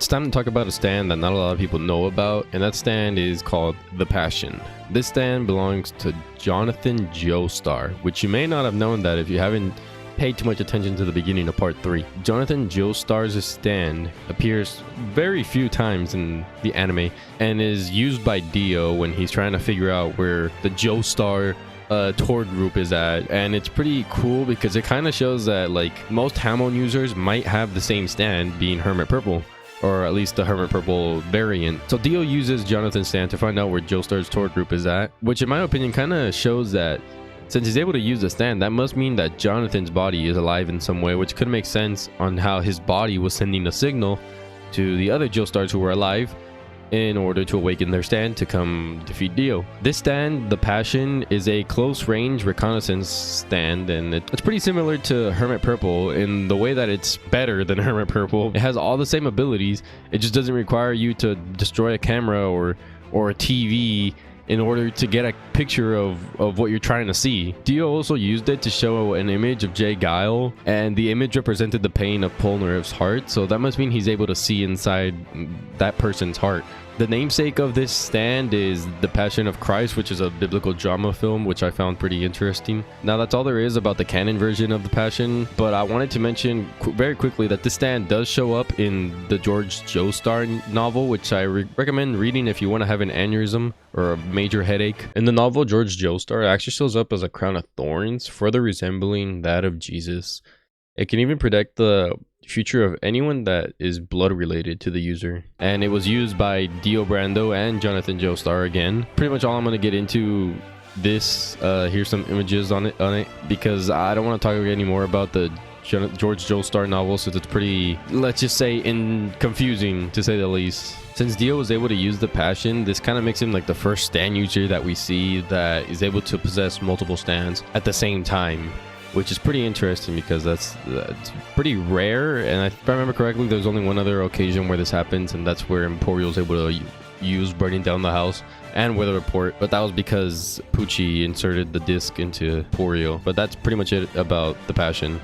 It's time to talk about a stand that not a lot of people know about, and that stand is called the Passion. This stand belongs to Jonathan Joestar, which you may not have known that if you haven't paid too much attention to the beginning of part 3. Jonathan Joestar's stand appears very few times in the anime and is used by Dio when he's trying to figure out where the Joestar Tord group is at, and it's pretty cool because it kind of shows that like most Hamon users might have the same stand, being Hermit Purple, or at least the Hermit Purple variant. So Dio uses Jonathan's stand to find out where Joestar's Tord group is at, which in my opinion kind of shows that since he's able to use the stand, that must mean that Jonathan's body is alive in some way, which could make sense on how his body was sending a signal to the other Joestars who were alive in order to awaken their stand to come defeat Dio. This stand, the Passion, is a close-range reconnaissance stand, and it's pretty similar to Hermit Purple in the way that it's better than Hermit Purple. It has all the same abilities. It just doesn't require you to destroy a camera or a TV in order to get a picture of what you're trying to see. Dio also used it to show an image of Jay Guile, and the image represented the pain of Polnareff's heart, so that must mean he's able to see inside that person's heart. The namesake of this stand is The Passion of Christ, which is a biblical drama film, which I found pretty interesting. Now, that's all there is about the canon version of The Passion, but I wanted to mention very quickly that this stand does show up in the George Joestar novel, which I recommend reading if you want to have an aneurysm or a major headache. In the novel, George Joestar actually shows up as a crown of thorns, further resembling that of Jesus. It can even predict the future of anyone that is blood related to the user, and it was used by Dio Brando and Jonathan Joestar again. Pretty much all I'm going to get into this, here's some images on it because I don't want to talk anymore about the George Joestar novel, since it's pretty, let's just say, confusing to say the least. Since Dio was able to use the Passion, this kind of makes him like the first stand user that we see that is able to possess multiple stands at the same time, which is pretty interesting because that's pretty rare. And if I remember correctly, there's only one other occasion where this happens, and that's where Emporio's able to use burning down the house and Weather Report, but that was because Pucci inserted the disc into Emporio. But that's pretty much it about the Passion.